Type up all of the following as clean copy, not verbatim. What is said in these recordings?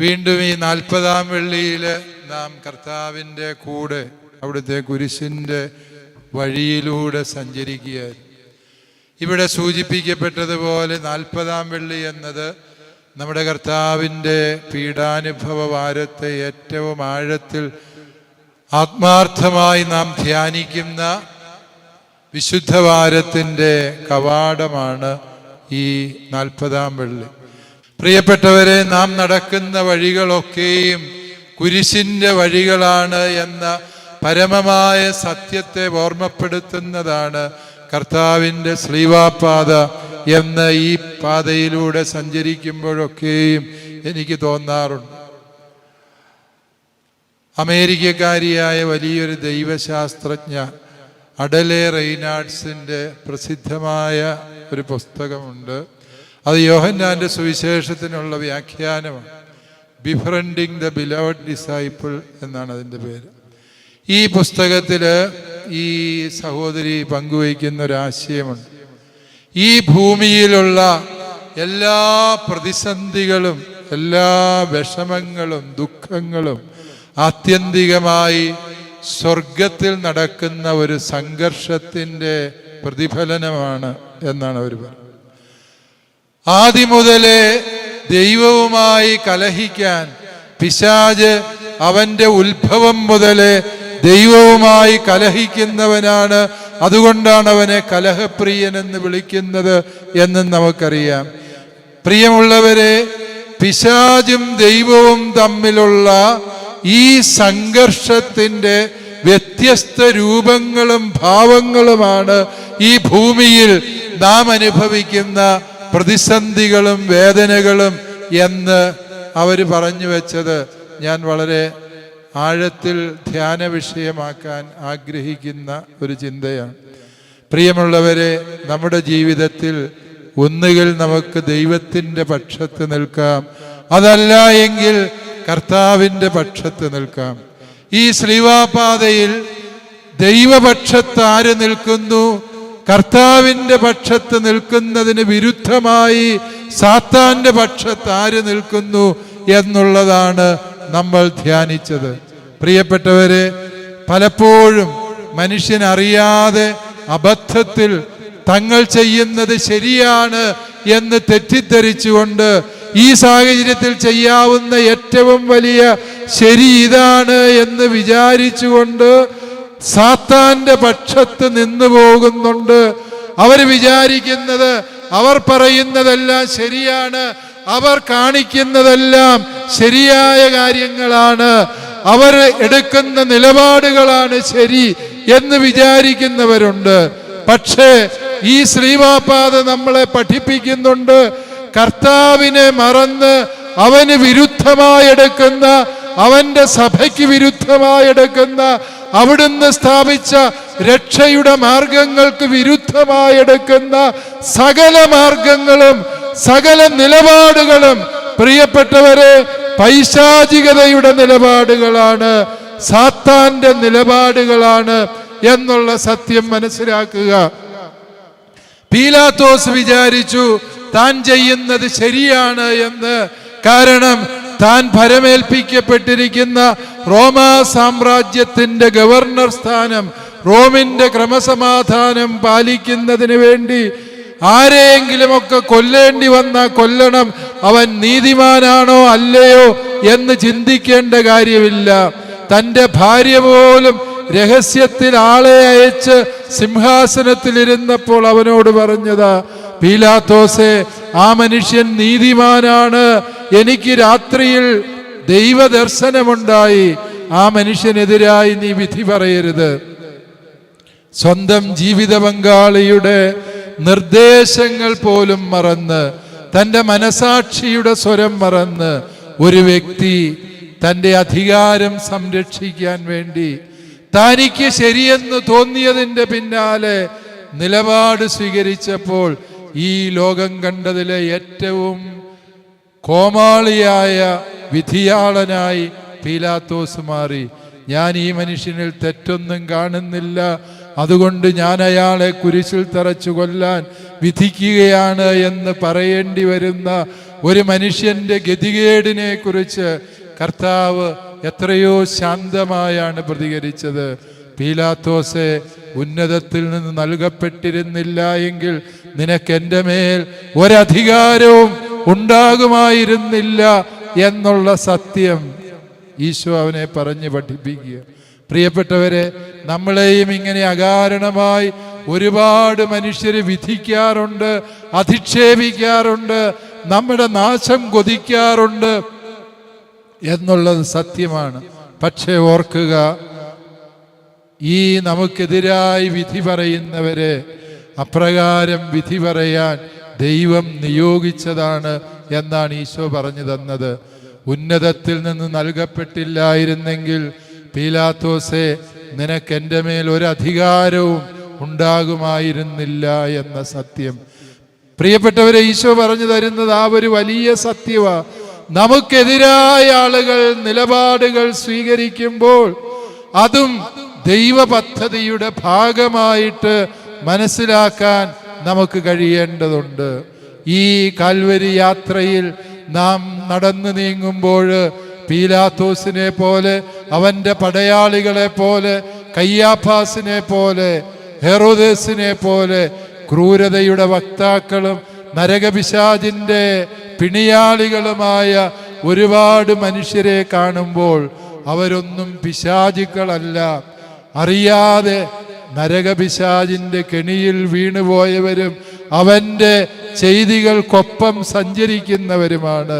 വീണ്ടും ഈ 40-ാം വെള്ളിയിൽ നാം കർത്താവിൻ്റെ കൂടെ അവിടുത്തെ കുരിശിൻ്റെ വഴിയിലൂടെ സഞ്ചരിക്കുക. ഇവിടെ സൂചിപ്പിക്കപ്പെട്ടതുപോലെ 40-ാം വെള്ളി എന്നത് നമ്മുടെ കർത്താവിൻ്റെ പീഡാനുഭവ വാരത്തെ ഏറ്റവും ആഴത്തിൽ ആത്മാർത്ഥമായി നാം ധ്യാനിക്കുന്ന വിശുദ്ധവാരത്തിൻ്റെ കവാടമാണ് ഈ 40-ാം വെള്ളി. പ്രിയപ്പെട്ടവരെ, നാം നടക്കുന്ന വഴികളൊക്കെയും കുരിശിൻ്റെ വഴികളാണ് എന്ന പരമമായ സത്യത്തെ ഓർമ്മപ്പെടുത്തുന്നതാണ് കർത്താവിൻ്റെ ശ്ലീവാപാത എന്ന ഈ പാതയിലൂടെ സഞ്ചരിക്കുമ്പോഴൊക്കെയും എനിക്ക് തോന്നാറുണ്ട്. അമേരിക്കക്കാരിയായ വലിയൊരു ദൈവശാസ്ത്രജ്ഞ അഡലെ റെയ്നാർഡ്സിൻ്റെ പ്രസിദ്ധമായ ഒരു പുസ്തകമുണ്ട്. അത് യോഹന്നാൻ്റെ സുവിശേഷത്തിനുള്ള വ്യാഖ്യാനമാണ്. ബിഫ്രണ്ടിങ് ദ ബിലവഡ് ഡിസൈപ്പിൾ എന്നാണ് അതിൻ്റെ പേര്. ഈ പുസ്തകത്തിൽ ഈ സഹോദരി പങ്കുവയ്ക്കുന്ന ഒരാശയമുണ്ട്. ഈ ഭൂമിയിലുള്ള എല്ലാ പ്രതിസന്ധികളും എല്ലാ വിഷമങ്ങളും ദുഃഖങ്ങളും ആത്യന്തികമായി സ്വർഗത്തിൽ നടക്കുന്ന ഒരു സംഘർഷത്തിൻ്റെ പ്രതിഫലനമാണ് എന്നാണ് അവർ പറയുന്നത്. ആദ്യം മുതലേ ദൈവവുമായി കലഹിക്കാൻ പിശാച് അവൻ്റെ ഉത്ഭവം മുതലേ ദൈവവുമായി കലഹിക്കുന്നവനാണ്. അതുകൊണ്ടാണ് അവനെ കലഹപ്രിയൻ എന്ന് വിളിക്കുന്നത് എന്നും നമുക്കറിയാം. പ്രിയമുള്ളവരെ, പിശാചും ദൈവവും തമ്മിലുള്ള ഈ സംഘർഷത്തിൻ്റെ വ്യത്യസ്ത രൂപങ്ങളും ഭാവങ്ങളുമാണ് ഈ ഭൂമിയിൽ നാം അനുഭവിക്കുന്ന പ്രതിസന്ധികളും വേദനകളും എന്ന് അവർ പറഞ്ഞു വെച്ചത് ഞാൻ വളരെ ആഴത്തിൽ ധ്യാന വിഷയമാക്കാൻ ആഗ്രഹിക്കുന്ന ഒരു ചിന്തയാണ്. പ്രിയമുള്ളവരെ, നമ്മുടെ ജീവിതത്തിൽ ഒന്നുകിൽ നമുക്ക് ദൈവത്തിൻ്റെ പക്ഷത്ത് നിൽക്കാം, അതല്ല എങ്കിൽ കർത്താവിൻ്റെ പക്ഷത്ത് നിൽക്കാം. ഈ ശ്ലീവാപാതയിൽ ദൈവപക്ഷത്ത് ആര് നിൽക്കുന്നു? കർത്താവിൻ്റെ പക്ഷത്ത് നിൽക്കുന്നതിന് വിരുദ്ധമായി സാത്താൻ്റെ പക്ഷത്ത് ആര് നിൽക്കുന്നു എന്നുള്ളതാണ് നമ്മൾ ധ്യാനിച്ചത്. പ്രിയപ്പെട്ടവരെ, പലപ്പോഴും മനുഷ്യനറിയാതെ അബദ്ധത്തിൽ തങ്ങൾ ചെയ്യുന്നത് ശരിയാണ് എന്ന് തെറ്റിദ്ധരിച്ചുകൊണ്ട് ഈ സാഹചര്യത്തിൽ ചെയ്യാവുന്ന ഏറ്റവും വലിയ ശരി ഇതാണ് എന്ന് വിചാരിച്ചുകൊണ്ട് സാത്താന്റെ പക്ഷത്ത് നിന്നു പോകുന്നുണ്ട്. അവർ വിചാരിക്കുന്നത് അവർ പറയുന്നതെല്ലാം ശരിയാണ്, അവർ കാണിക്കുന്നതെല്ലാം ശരിയായ കാര്യങ്ങളാണ്, അവർ എടുക്കുന്ന നിലപാടുകളാണ് ശരി എന്ന് വിചാരിക്കുന്നവരുണ്ട്. പക്ഷേ ഈ ശ്ലീവാപാത നമ്മളെ പഠിപ്പിക്കുന്നുണ്ട്, കർത്താവിനെ മറന്ന് അവന് വിരുദ്ധമായെടുക്കുന്ന, അവന്റെ സഭയ്ക്ക് വിരുദ്ധമായെടുക്കുന്ന, അവിടുന്ന് സ്ഥാപിച്ച രക്ഷയുടെ മാർഗങ്ങൾക്ക് വിരുദ്ധമായെടുക്കുന്ന സകല മാർഗങ്ങളും സകല നിലപാടുകളും പ്രിയപ്പെട്ടവരെ പൈശാചികതയുടെ നിലപാടുകളാണ്, സാത്താന്റെ നിലപാടുകളാണ് എന്നുള്ള സത്യം മനസ്സിലാക്കുക. പീലാത്തോസ് വിചാരിച്ചു താൻ ചെയ്യുന്നത് ശരിയാണ് എന്ന്. കാരണം താൻ ഭരമേൽപ്പിക്കപ്പെട്ടിരിക്കുന്ന റോമാ സാമ്രാജ്യത്തിന്റെ ഗവർണർ സ്ഥാനം, റോമിന്റെ ക്രമസമാധാനം പാലിക്കുന്നതിന് വേണ്ടി ആരെയെങ്കിലുമൊക്കെ കൊല്ലേണ്ടി വന്നാൽ കൊല്ലണം, അവൻ നീതിമാനാണോ അല്ലയോ എന്ന് ചിന്തിക്കേണ്ട കാര്യമില്ല. തൻ്റെ ഭാര്യ പോലും രഹസ്യത്തിൽ ആളെ അയച്ച് സിംഹാസനത്തിലിരുന്നപ്പോൾ അവനോട് പറഞ്ഞതാ, പീലാത്തോസേ, ആ മനുഷ്യൻ നീതിമാനാണ്, എനിക്ക് രാത്രിയിൽ ദൈവദർശനമുണ്ടായി, ആ മനുഷ്യനെതിരായി നീ വിധി പറയരുത്. സ്വന്തം ജീവിത പങ്കാളിയുടെ നിർദ്ദേശങ്ങൾ പോലും മറന്ന്, തൻ്റെ മനസാക്ഷിയുടെ സ്വരം മറന്ന് ഒരു വ്യക്തി തൻ്റെ അധികാരം സംരക്ഷിക്കാൻ വേണ്ടി തനിക്ക് ശരിയെന്ന് തോന്നിയതിൻ്റെ പിന്നാലെ നിലപാട് സ്വീകരിച്ചപ്പോൾ ഈ ലോകം കണ്ടതിലെ ഏറ്റവും കോമാളിയായ വിധിയാളനായി പീലാത്തോസ് മാറി. ഞാൻ ഈ മനുഷ്യനിൽ തെറ്റൊന്നും കാണുന്നില്ല, അതുകൊണ്ട് ഞാൻ അയാളെ കുരിശിൽ തറച്ചു കൊല്ലാൻ വിധിക്കുകയാണ് എന്ന് പറയേണ്ടി വരുന്ന ഒരു മനുഷ്യന്റെ ഗതികേടിനെ കുറിച്ച് കർത്താവ് എത്രയോ ശാന്തമായാണ് പ്രതികരിച്ചത്. പീലാത്തോസെ, ഉന്നതത്തിൽ നിന്ന് നൽകപ്പെട്ടിരുന്നില്ല എങ്കിൽ നിനക്ക് എൻ്റെ മേൽ ഒരധികാരവും ഉണ്ടാകുമായിരുന്നില്ല എന്നുള്ള സത്യം ഈശോ അവനെ പറഞ്ഞ് പഠിപ്പിക്കുക. പ്രിയപ്പെട്ടവരെ, നമ്മളെയും ഇങ്ങനെ അകാരണമായി ഒരുപാട് മനുഷ്യര് വിധിക്കാറുണ്ട്, അധിക്ഷേപിക്കാറുണ്ട്, നമ്മുടെ നാശം കൊതിക്കാറുണ്ട് എന്നുള്ളത് സത്യമാണ്. പക്ഷേ ഓർക്കുക, ഈ നമുക്കെതിരായി വിധി പറയുന്നവരെ അപ്രകാരം വിധി പറയാൻ ദൈവം നിയോഗിച്ചതാണ് എന്നാണ് ഈശോ പറഞ്ഞു തന്നത്. ഉന്നതത്തിൽ നിന്ന് നൽകപ്പെട്ടില്ലായിരുന്നെങ്കിൽ പീലാത്തോസെ, നിനക്ക് എൻ്റെ മേൽ ഒരധികാരവും ഉണ്ടാകുമായിരുന്നില്ല എന്ന സത്യം. പ്രിയപ്പെട്ടവരെ, ഈശോ പറഞ്ഞു തരുന്നത് ആ ഒരു വലിയ സത്യമാണ്. നമുക്കെതിരായ ആളുകൾ നിലപാടുകൾ സ്വീകരിക്കുമ്പോൾ അതും ദൈവ പദ്ധതിയുടെ ഭാഗമായിട്ട് മനസ്സിലാക്കാൻ നമുക്ക് കഴിയേണ്ടതുണ്ട്. ഈ കാൽവരി യാത്രയിൽ നാം നടന്നു നീങ്ങുമ്പോൾ പീലാത്തോസിനെ പോലെ, അവന്റെ പടയാളികളെ പോലെ, കയ്യാഫാസിനെ പോലെ, ഹെറോദേസിനെ പോലെ ക്രൂരതയുടെ വക്താക്കളും നരകപിശാചിന്റെ പിണിയാളികളുമായ ഒരുപാട് മനുഷ്യരെ കാണുമ്പോൾ അവരൊന്നും പിശാചുക്കളല്ല. അറിയാതെ നരകപിശാചിന്റെ കെണിയിൽ വീണുപോയവരും അവന്റെ ചെയ്തികൾക്കൊപ്പം സഞ്ചരിക്കുന്നവരുമാണ്.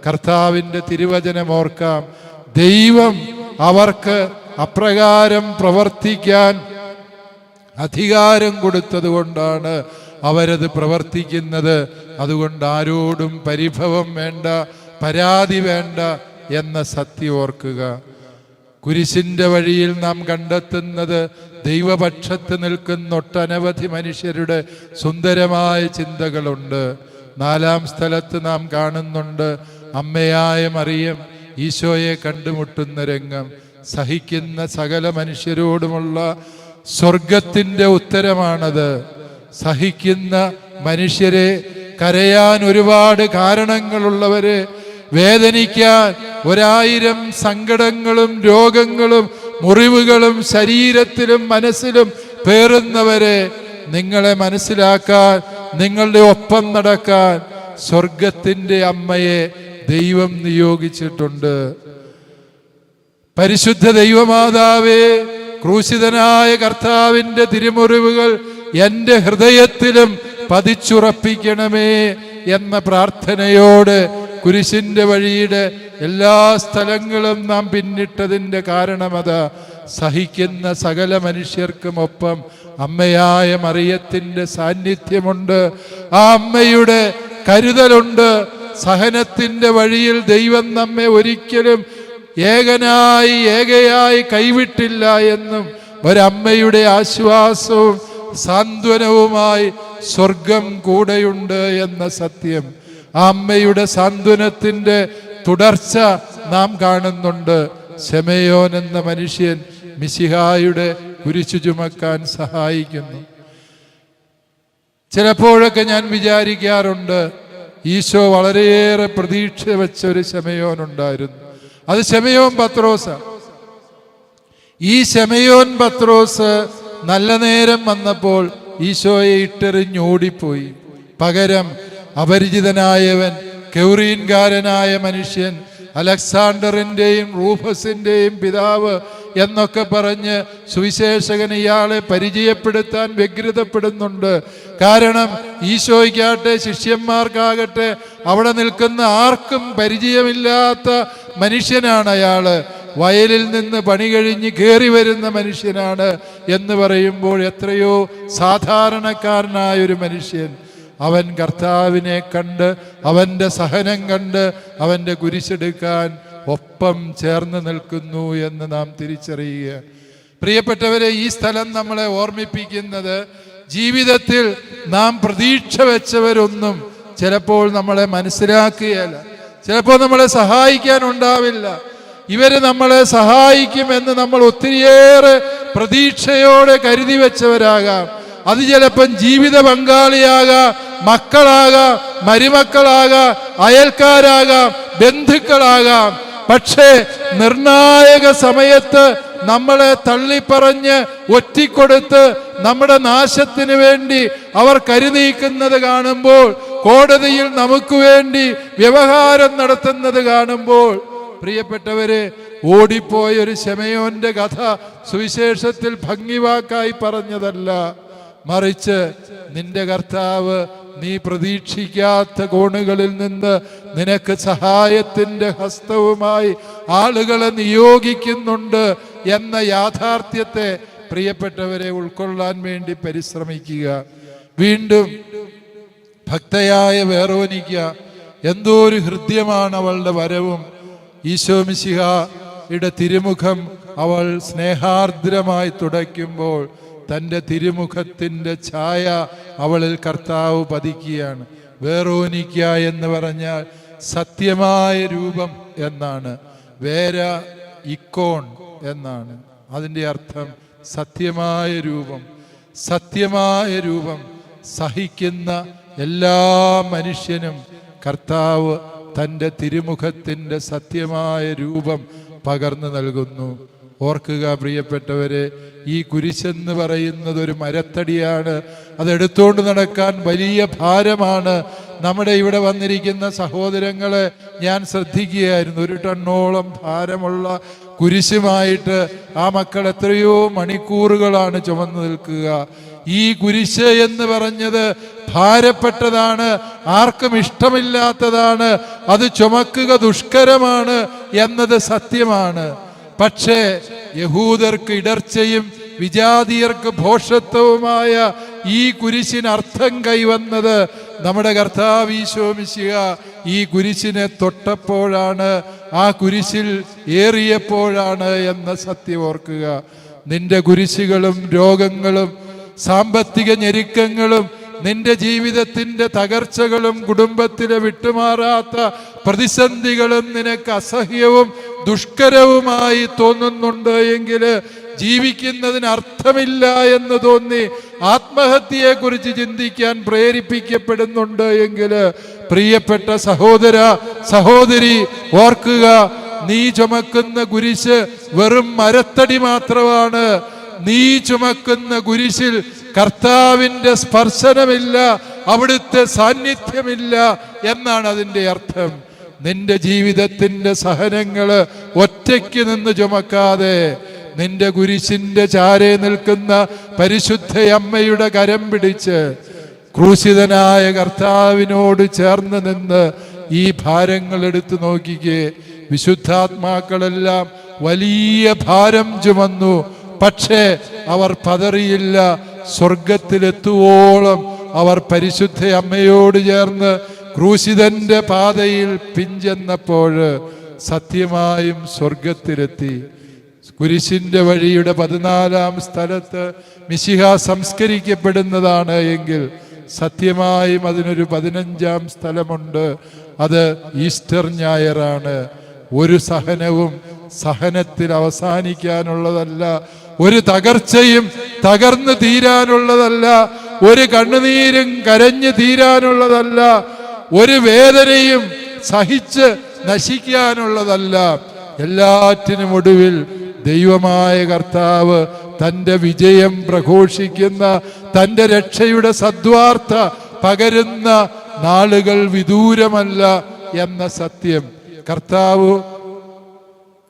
കർത്താവിൻ്റെ തിരുവചനം ഓർക്കാം. ദൈവം അവർക്ക് അപ്രകാരം പ്രവർത്തിക്കാൻ അധികാരം കൊടുത്തത് കൊണ്ടാണ് അവരത് പ്രവർത്തിക്കുന്നത്. അതുകൊണ്ട് ആരോടും പരിഭവം വേണ്ട, പരാതി വേണ്ട എന്ന സത്യം ഓർക്കുക. കുരിശിൻ്റെ വഴിയിൽ നാം കണ്ടെത്തുന്നത് ദൈവപക്ഷത്ത് നിൽക്കുന്ന ഒട്ടനവധി മനുഷ്യരുടെ സുന്ദരമായ ചിന്തകളുണ്ട്. 4-ാം സ്ഥലത്ത് നാം കാണുന്നുണ്ട് അമ്മയായ മറിയം ഈശോയെ കണ്ടുമുട്ടുന്ന രംഗം. സഹിക്കുന്ന സകല മനുഷ്യരോടുമുള്ള സ്വർഗത്തിൻ്റെ ഉത്തരമാണത്. സഹിക്കുന്ന മനുഷ്യരെ, കരയാൻ ഒരുപാട് കാരണങ്ങളുള്ളവരെ, വേദനിക്കാൻ 1000 സങ്കടങ്ങളും രോഗങ്ങളും മുറിവുകളും ശരീരത്തിലും മനസ്സിലും പേറുന്നവരെ നിങ്ങളെ മനസ്സിലാക്കാൻ, നിങ്ങളുടെ ഒപ്പം നടക്കാൻ സ്വർഗത്തിൻ്റെ അമ്മയെ ദൈവം നിയോഗിച്ചിട്ടുണ്ട്. പരിശുദ്ധ ദൈവമാതാവേ, ക്രൂശിതനായ കർത്താവിൻ്റെ തിരുമുറിവുകൾ എൻ്റെ ഹൃദയത്തിലും പതിച്ചുറപ്പിക്കണമേ എന്ന പ്രാർത്ഥനയോട് കുരിശിൻ്റെ വഴിയുടെ എല്ലാ സ്ഥലങ്ങളും നാം പിന്നിട്ടതിൻ്റെ കാരണമതാ. സഹിക്കുന്ന സകല മനുഷ്യർക്കുമൊപ്പം അമ്മയായ മറിയത്തിൻ്റെ സാന്നിധ്യമുണ്ട്. ആ അമ്മയുടെ കരുതലുണ്ട്. സഹനത്തിൻ്റെ വഴിയിൽ ദൈവം നമ്മെ ഒരിക്കലും ഏകയായി കൈവിട്ടില്ല എന്നും ഒരമ്മയുടെ ആശ്വാസവും സാന്ത്വനവുമായി സ്വർഗം കൂടെയുണ്ട് എന്ന സത്യം. ആ അമ്മയുടെ സാന്ത്വനത്തിൻ്റെ തുടർച്ച നാം കാണുന്നുണ്ട്. ശെമയോൻ എന്ന മനുഷ്യൻ മിശിഹായുടെ കുരിശു ചുമക്കാൻ സഹായിക്കുന്നു. ചിലപ്പോഴൊക്കെ ഞാൻ വിചാരിക്കാറുണ്ട്, ഈശോ വളരെയേറെ പ്രതീക്ഷ വെച്ച ഒരു ശെമയോൻ ഉണ്ടായിരുന്നു. അത് ശെമയോൻ പത്രോസ്. ഈ ശെമയോൻ പത്രോസ് നല്ല നേരം വന്നപ്പോൾ ഈശോയെ ഇട്ടെറിഞ്ഞോടിപ്പോയി. പകരം അപരിചിതനായവൻ, കൌറീൻകാരനായ മനുഷ്യൻ, അലക്സാണ്ടറിൻ്റെയും റൂഫസിൻ്റെയും പിതാവ് എന്നൊക്കെ പറഞ്ഞ് സുവിശേഷകൻ ഇയാളെ പരിചയപ്പെടുത്താൻ വ്യഗ്രതപ്പെടുന്നുണ്ട്. കാരണം ഈശോയ്ക്കാകട്ടെ ശിഷ്യന്മാർക്കാകട്ടെ അവിടെ നിൽക്കുന്ന ആർക്കും പരിചയമില്ലാത്ത മനുഷ്യനാണ് അയാള്. വയലിൽ നിന്ന് പണി കഴിഞ്ഞ് കയറി വരുന്ന മനുഷ്യനാണ് എന്ന് പറയുമ്പോൾ എത്രയോ സാധാരണക്കാരനായൊരു മനുഷ്യൻ. അവൻ കർത്താവിനെ കണ്ട്, അവൻ്റെ സഹനം കണ്ട്, അവൻ്റെ കുരിശെടുക്കാൻ ഒപ്പം ചേർന്ന് നിൽക്കുന്നു എന്ന് നാം തിരിച്ചറിയുക. പ്രിയപ്പെട്ടവരെ, ഈ സ്ഥലം നമ്മളെ ഓർമ്മിപ്പിക്കുന്നത് ജീവിതത്തിൽ നാം പ്രതീക്ഷ വെച്ചവരൊന്നും ചിലപ്പോൾ നമ്മളെ മനസ്സിലാക്കുകയല്ല, ചിലപ്പോൾ നമ്മളെ സഹായിക്കാനുണ്ടാവില്ല. ഇവര് നമ്മളെ സഹായിക്കുമെന്ന് നമ്മൾ ഒത്തിരിയേറെ പ്രതീക്ഷയോടെ കരുതി വെച്ചവരാകാം. അത് ചിലപ്പം ജീവിത പങ്കാളിയാകാം, മക്കളാകാം, മരുമക്കളാകാം, അയൽക്കാരാകാം, ബന്ധുക്കളാകാം. പക്ഷേ നിർണായക സമയത്ത് നമ്മളെ തള്ളിപ്പറഞ്ഞ് ഒറ്റിക്കൊടുത്ത് നമ്മുടെ നാശത്തിന് വേണ്ടി അവർ കരുനീക്കുന്നത് കാണുമ്പോൾ, കോടതിയിൽ നമുക്ക് വേണ്ടി വ്യവഹാരം നടത്തുന്നത് കാണുമ്പോൾ, പ്രിയപ്പെട്ടവരെ, ഓടിപ്പോയൊരു ശമയോന്റെ കഥ സുവിശേഷത്തിൽ ഭംഗിവാക്കായി പറഞ്ഞതല്ല, മറിച്ച് നിന്റെ കർത്താവ് നീ പ്രതീക്ഷിക്കാത്ത കോണുകളിൽ നിന്ന് നിനക്ക് സഹായത്തിന്റെ ഹസ്തവുമായി ആളുകളെ നിയോഗിക്കുന്നുണ്ട് എന്ന യാഥാർത്ഥ്യത്തെ പ്രിയപ്പെട്ടവരെ ഉൾക്കൊള്ളാൻ വേണ്ടി പരിശ്രമിക്കുക. വീണ്ടും ഭക്തയായ വേറോനിക്ക, എന്തോ ഒരു ഹൃദ്യമാണ് അവളുടെ വരവും. ഈശോ മിശിഹായുടെ തിരുമുഖം അവൾ സ്നേഹാർദ്രമായി തുടയ്ക്കുമ്പോൾ തൻ്റെ തിരുമുഖത്തിൻ്റെ ഛായ അവളിൽ കർത്താവ് പതിക്കുകയാണ്. വേറോനിക്ക എന്ന് പറഞ്ഞാൽ സത്യമായ രൂപം എന്നാണ്. വേര ഇക്കോൺ എന്നാണ് അതിൻ്റെ അർത്ഥം. സത്യമായ രൂപം. സത്യമായ രൂപം സഹിക്കുന്ന എല്ലാ മനുഷ്യനും കർത്താവ് തൻ്റെ തിരുമുഖത്തിൻ്റെ സത്യമായ രൂപം പകർന്നു നൽകുന്നു. ഓർക്കുക പ്രിയപ്പെട്ടവരെ, ഈ കുരിശെന്ന് പറയുന്നത് ഒരു മരത്തടിയാണ്. അതെടുത്തുകൊണ്ട് നടക്കാൻ വലിയ ഭാരമാണ്. നമ്മുടെ ഇവിടെ വന്നിരിക്കുന്ന സഹോദരങ്ങളെ ഞാൻ ശ്രദ്ധിക്കുകയായിരുന്നു. 1 ടണ്ണോളം ഭാരമുള്ള കുരിശുമായിട്ട് ആ മക്കൾ എത്രയോ മണിക്കൂറുകളാണ് ചുമന്നു നിൽക്കുക. ഈ കുരിശ് എന്ന് പറഞ്ഞത് ഭാരപ്പെട്ടതാണ്, ആർക്കും ഇഷ്ടമില്ലാത്തതാണ്, അത് ചുമക്കുക ദുഷ്കരമാണ് എന്നത് സത്യമാണ്. പക്ഷേ യഹൂദർക്ക് ഇടർച്ചയും വിജാതീയർക്ക് ഭോഷത്വവുമായ ഈ കുരിശിന് അർത്ഥം കൈവന്നത് നമ്മുടെ കർത്താവ് ഈശോ മിശിഹ ഈ കുരിശിനെ തൊട്ടപ്പോഴാണ്, ആ കുരിശിൽ ഏറിയപ്പോഴാണ് എന്ന സത്യം ഓർക്കുക. നിന്റെ കുരിശുകളും രോഗങ്ങളും സാമ്പത്തിക ഞെരുക്കങ്ങളും നിന്റെ ജീവിതത്തിന്റെ തകർച്ചകളും കുടുംബത്തിലെ വിട്ടുമാറാത്ത പ്രതിസന്ധികളും നിനക്ക് അസഹ്യവും ദുഷ്കരവുമായി തോന്നുന്നുണ്ട് എങ്കിൽ, ജീവിക്കുന്നതിന് അർത്ഥമില്ല എന്ന് തോന്നി ആത്മഹത്യയെക്കുറിച്ച് ചിന്തിക്കാൻ പ്രേരിപ്പിക്കപ്പെടുന്നുണ്ട് എങ്കിൽ, പ്രിയപ്പെട്ട സഹോദര സഹോദരി, ഓർക്കുക, നീ ചുമക്കുന്ന കുരിശ് വെറും മരത്തടി മാത്രമാണ്. നീ ചുമക്കുന്ന കുരിശിൽ കർത്താവിൻ്റെ സ്പർശനമില്ല, അവിടുത്തെ സാന്നിധ്യമില്ല എന്നാണ് അതിൻ്റെ അർത്ഥം. നിന്റെ ജീവിതത്തിൻ്റെ സഹനങ്ങള് ഒറ്റയ്ക്ക് നിന്ന് ചുമക്കാതെ നിന്റെ കുരിശിന്റെ ചാരെ നിൽക്കുന്ന പരിശുദ്ധ അമ്മയുടെ കരം പിടിച്ച് ക്രൂശിതനായ കർത്താവിനോട് ചേർന്ന് നിന്ന് ഈ ഭാരങ്ങൾ എടുത്തു നോക്കിക്കേ. വിശുദ്ധാത്മാക്കളെല്ലാം വലിയ ഭാരം ചുമന്നു, പക്ഷേ അവർ പതറിയില്ല. സ്വർഗത്തിലെത്തുവോളം അവർ പരിശുദ്ധ അമ്മയോട് ചേർന്ന് ക്രൂശിതന്റെ പാതയിൽ പിഞ്ചെന്നപ്പോൾ സത്യമായും സ്വർഗത്തിലെത്തി. കുരിശിന്റെ വഴിയുടെ 14-ാം സ്ഥലത്ത് മിശിഹ സംസ്കരിക്കപ്പെടുന്നതാണ് എങ്കിൽ, സത്യമായും അതിനൊരു 15-ാം സ്ഥലമുണ്ട്. അത് ഈസ്റ്റർ ഞായറാണ്. ഒരു സഹനവും സഹനത്തിൽ അവസാനിക്കാനുള്ളതല്ല, ഒരു തകർച്ചയും തകർന്നു തീരാനുള്ളതല്ല, ഒരു കണ്ണുനീരും കരഞ്ഞു തീരാനുള്ളതല്ല, ഒരു വേദനയും സഹിച്ച് നശിക്കാനുള്ളതല്ല. എല്ലാറ്റിനും ഒടുവിൽ ദൈവമായ കർത്താവ് തൻ്റെ വിജയം പ്രഘോഷിക്കുന്ന, തൻ്റെ രക്ഷയുടെ സദ്വാർത്ത പകരുന്ന നാളുകൾ വിദൂരമല്ല എന്ന സത്യം. കർത്താവ്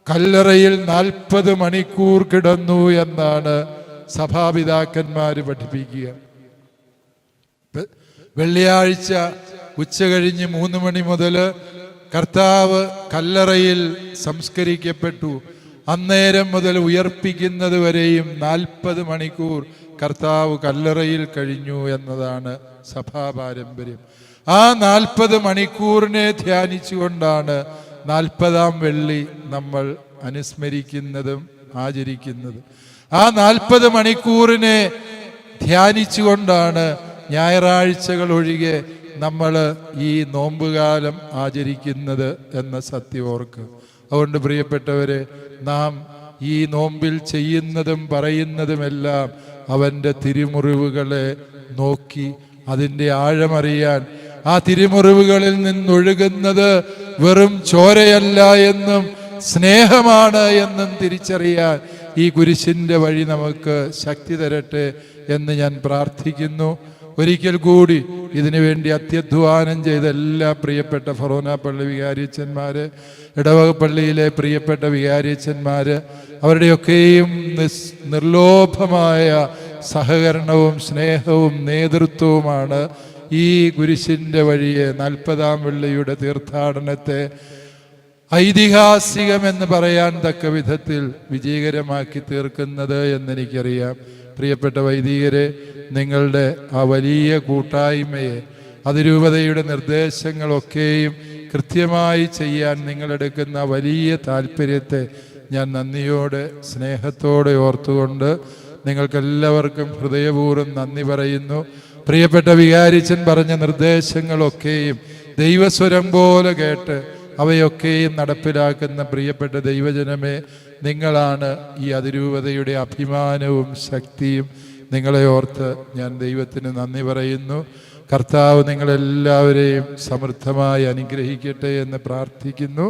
കല്ലറയിൽ 40 മണിക്കൂർ കിടന്നു എന്നാണ് സഭാപിതാക്കന്മാർ പഠിപ്പിക്കുക. വെള്ളിയാഴ്ച ഉച്ച കഴിഞ്ഞ് 3 മണി മുതൽ കർത്താവ് കല്ലറയിൽ സംസ്കരിക്കപ്പെട്ടു. അന്നേരം മുതൽ ഉയർപ്പിക്കുന്നത് വരെയും 40 മണിക്കൂർ കർത്താവ് കല്ലറയിൽ കഴിഞ്ഞു എന്നതാണ് സഭാ പാരമ്പര്യം. ആ 40 മണിക്കൂറിനെ ധ്യാനിച്ചുകൊണ്ടാണ് 40-ാം വെള്ളി നമ്മൾ അനുസ്മരിക്കുന്നതും ആചരിക്കുന്നതും. ആ 40 മണിക്കൂറിനെ ധ്യാനിച്ചുകൊണ്ടാണ് ഞായറാഴ്ചകൾ ഒഴികെ നമ്മൾ ഈ നോമ്പുകാലം ആചരിക്കുന്നത് എന്ന സത്യം ഓർക്കുക. അതുകൊണ്ട് പ്രിയപ്പെട്ടവരെ, നാം ഈ നോമ്പിൽ ചെയ്യുന്നതും പറയുന്നതുമെല്ലാം അവൻ്റെ തിരുമുറിവുകളെ നോക്കി അതിൻ്റെ ആഴമറിയാൻ, ആ തിരുമുറിവുകളിൽ നിന്നൊഴുകുന്നത് വെറും ചോരയല്ല എന്നും സ്നേഹമാണ് എന്നും തിരിച്ചറിയാൻ ഈ കുരിശിൻ്റെ വഴി നമുക്ക് ശക്തി തരട്ടെ എന്ന് ഞാൻ പ്രാർത്ഥിക്കുന്നു. ഒരിക്കൽ കൂടി ഇതിനു വേണ്ടി അത്യധ്വാനം ചെയ്ത എല്ലാ പ്രിയപ്പെട്ട ഫൊറോന പള്ളി വികാരിയച്ചന്മാർ, ഇടവക പള്ളിയിലെ പ്രിയപ്പെട്ട വികാരിയച്ചന്മാർ, അവരുടെയൊക്കെയും നിർലോഭമായ സഹകരണവും സ്നേഹവും നേതൃത്വവുമാണ് ഈ കുരിശിൻ്റെ വഴിയെ 40-ാം വെള്ളിയുടെ തീർത്ഥാടനത്തെ ഐതിഹാസികമെന്ന് പറയാൻ തക്ക വിധത്തിൽ വിജയകരമാക്കി തീർക്കുന്നത് എന്നെനിക്കറിയാം. പ്രിയപ്പെട്ട വൈദികരെ, നിങ്ങളുടെ ആ വലിയ കൂട്ടായ്മയെ, അതിരൂപതയുടെ നിർദ്ദേശങ്ങളൊക്കെയും കൃത്യമായി ചെയ്യാൻ നിങ്ങളെടുക്കുന്ന വലിയ താല്പര്യത്തെ ഞാൻ നന്ദിയോടെ സ്നേഹത്തോടെ ഓർത്തുകൊണ്ട് നിങ്ങൾക്കെല്ലാവർക്കും ഹൃദയപൂർവ്വം നന്ദി പറയുന്നു. പ്രിയപ്പെട്ട വികാരിച്ചൻ പറഞ്ഞ നിർദ്ദേശങ്ങളൊക്കെയും ദൈവസ്വരം പോലെ കേട്ട് അവയൊക്കെയും നടപ്പിലാക്കുന്ന പ്രിയപ്പെട്ട ദൈവജനമേ, നിങ്ങളാണ് ഈ അതിരൂപതയുടെ അഭിമാനവും ശക്തിയും. നിങ്ങളെ ഓർത്ത് ഞാൻ ദൈവത്തിന് നന്ദി പറയുന്നു. കർത്താവ് നിങ്ങളെല്ലാവരെയും സമൃദ്ധമായി അനുഗ്രഹിക്കട്ടെ എന്ന് പ്രാർത്ഥിക്കുന്നു.